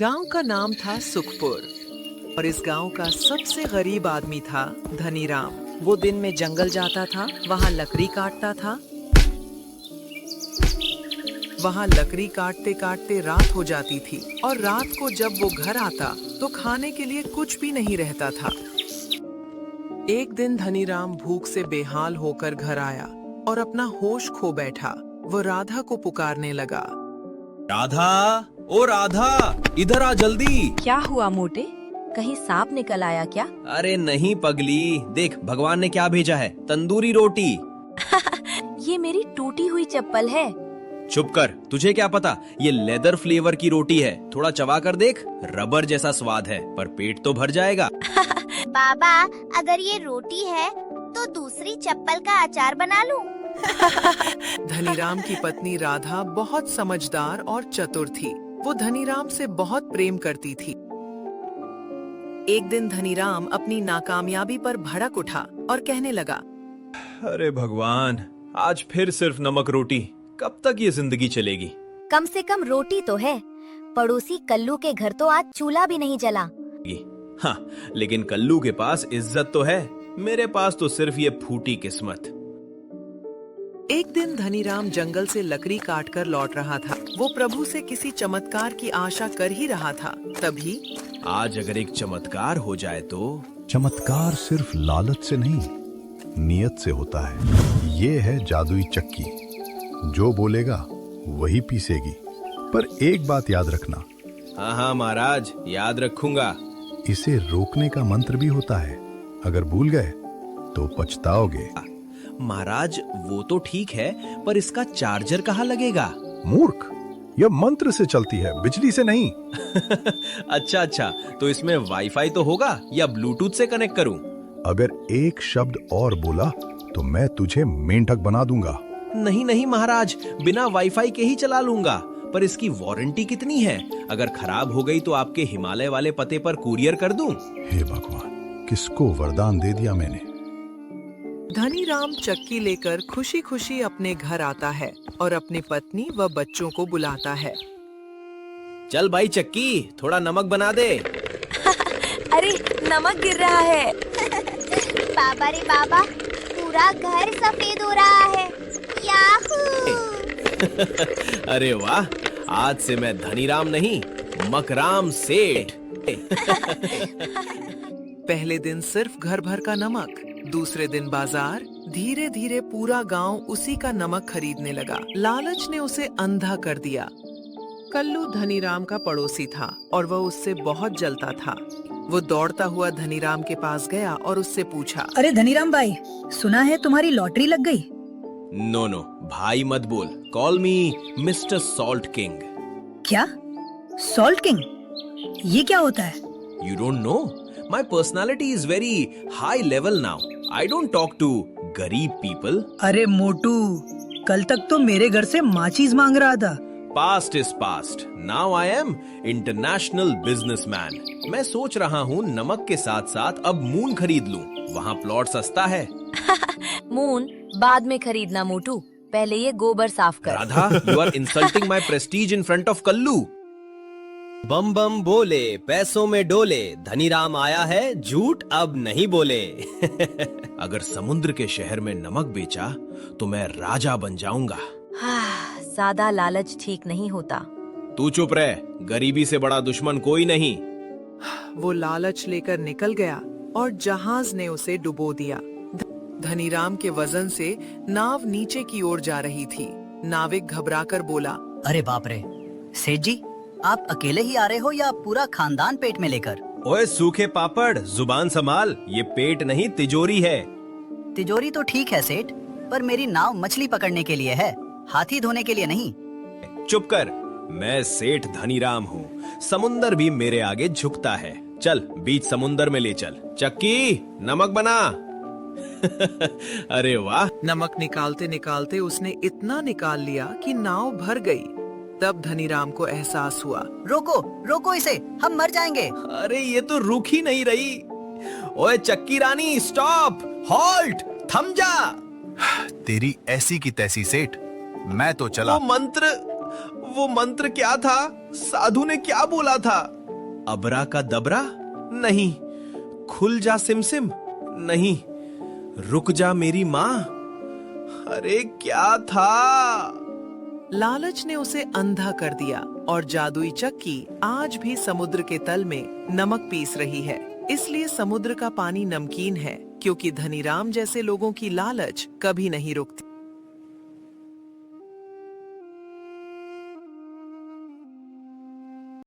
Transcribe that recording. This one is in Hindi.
गांव का नाम था सुखपुर और इस गांव का सबसे गरीब आदमी था धनीराम। वो दिन में जंगल जाता था, वहाँ लकड़ी काटता था। वहाँ लकड़ी काटते काटते रात हो जाती थी और रात को जब वो घर आता तो खाने के लिए कुछ भी नहीं रहता था। एक दिन धनीराम भूख से बेहाल होकर घर आया और अपना होश खो बैठा। वो राधा को पुकारने लगा। राधा, ओ राधा, इधर आ जल्दी। क्या हुआ मोटे? कहीं सांप निकल आया क्या? अरे नहीं पगली, देख भगवान ने क्या भेजा है, तंदूरी रोटी। ये मेरी टूटी हुई चप्पल है। चुप कर, तुझे क्या पता ये लेदर फ्लेवर की रोटी है। थोड़ा चबा कर देख, रबर जैसा स्वाद है, पर पेट तो भर जाएगा। बाबा, अगर ये रोटी है तो दूसरी चप्पल का अचार बना लूं। धनीराम की पत्नी राधा बहुत समझदार और चतुर थी। वो धनीराम से बहुत प्रेम करती थी। एक दिन धनीराम अपनी नाकामयाबी पर भड़क उठा और कहने लगा, अरे भगवान, आज फिर सिर्फ नमक रोटी। कब तक ये जिंदगी चलेगी? कम से कम रोटी तो है। पड़ोसी कल्लू के घर तो आज चूल्हा भी नहीं जला। हाँ, लेकिन कल्लू के पास इज्जत तो है, मेरे पास तो सिर्फ ये फूटी किस्मत। एक दिन धनीराम जंगल से लकड़ी काटकर लौट रहा था। वो प्रभु से किसी चमत्कार की आशा कर ही रहा था। तभी आज अगर एक चमत्कार हो जाए तो। चमत्कार सिर्फ लालच से नहीं, नियत से होता है। ये है जादुई चक्की, जो बोलेगा वही पीसेगी। पर एक बात याद रखना। हाँ हाँ महाराज, याद रखूंगा। इसे रोकने का मंत्र भी होता है, अगर भूल गए तो पछताओगे। महाराज वो तो ठीक है, पर इसका चार्जर कहाँ लगेगा? मूर्ख, यह मंत्र से चलती है, बिजली से नहीं। अच्छा, तो इसमें वाईफाई तो होगा या ब्लूटूथ से कनेक्ट करूं? अगर एक शब्द और बोला तो मैं तुझे मेंढक बना दूंगा। नहीं महाराज, बिना वाईफाई के ही चला लूंगा। पर इसकी वारंटी कितनी है? अगर खराब हो गई तो आपके हिमालय वाले पते पर कुरियर कर दूं? हे भगवान, किसको वरदान दे दिया मैंने। धनीराम चक्की लेकर खुशी खुशी अपने घर आता है और अपनी पत्नी व बच्चों को बुलाता है। चल भाई चक्की, थोड़ा नमक बना दे। अरे नमक गिर रहा है। बाबा रे बाबा, पूरा घर सफेद हो रहा है। याहू! अरे वाह, आज से मैं धनीराम नहीं, मकराम सेठ। पहले दिन सिर्फ घर भर का नमक, दूसरे दिन बाजार। धीरे धीरे पूरा गांव उसी का नमक खरीदने लगा। लालच ने उसे अंधा कर दिया। कल्लू धनीराम का पड़ोसी था और वह उससे बहुत जलता था। वो दौड़ता हुआ धनीराम के पास गया और उससे पूछा, अरे धनीराम भाई, सुना है तुम्हारी लॉटरी लग गई? नो, भाई मत बोल, call me mister salt king. क्या? Salt king? ये क्या होता है? You don't know? My personality is very high level now. I don't talk to गरीब people. अरे मोटू, कल तक तो मेरे घर से माचीज मांग रहा था। Past is past. Now I am international businessman. मैं सोच रहा हूँ नमक के साथ साथ अब मून खरीद लूँ। वहाँ प्लॉट सस्ता है। मून बाद में खरीदना मोटू, पहले ये गोबर साफ कर। Radha, you are insulting my prestige in front of Kullu. बम बम बोले, पैसों में डोले, धनीराम आया है, झूठ अब नहीं बोले। अगर समुद्र के शहर में नमक बेचा तो मैं राजा बन जाऊंगा। सादा लालच ठीक नहीं होता। तू चुप रह, गरीबी से बड़ा दुश्मन कोई नहीं। वो लालच लेकर निकल गया और जहाज ने उसे डुबो दिया। धनीराम के वजन से नाव नीचे की ओर जा रही थी। नाविक घबराकर बोला, अरे बाप रे, सेठ जी, आप अकेले ही आ रहे हो या पूरा खानदान पेट में लेकर? ओए सूखे पापड़, जुबान संभाल, ये पेट नहीं तिजोरी है। तिजोरी तो ठीक है सेठ, पर मेरी नाव मछली पकड़ने के लिए है, हाथी धोने के लिए नहीं। चुप कर, मैं सेठ धनीराम हूँ, समुंदर भी मेरे आगे झुकता है। चल बीच समुंदर में ले चल। चक्की, नमक बना। अरे वाह। नमक निकालते निकालते उसने इतना निकाल लिया कि नाव भर गई। तब धनीराम को एहसास हुआ, रोको इसे, हम मर जाएंगे। अरे ये तो रुक ही नहीं रही। ओए चक्की रानी, स्टॉप, हॉल्ट, थम जा। तेरी ऐसी की तैसी सेठ, मैं तो चला। वो वो मंत्र क्या था? साधु ने क्या बोला था? अबरा का दबरा? नहीं। खुल जा सिमसिम? नहीं। रुक जा मेरी माँ? अरे क्या था? लालच ने उसे अंधा कर दिया और जादुई चक्की आज भी समुद्र के तल में नमक पीस रही है। इसलिए समुद्र का पानी नमकीन है, क्योंकि धनीराम जैसे लोगों की लालच कभी नहीं रुकती।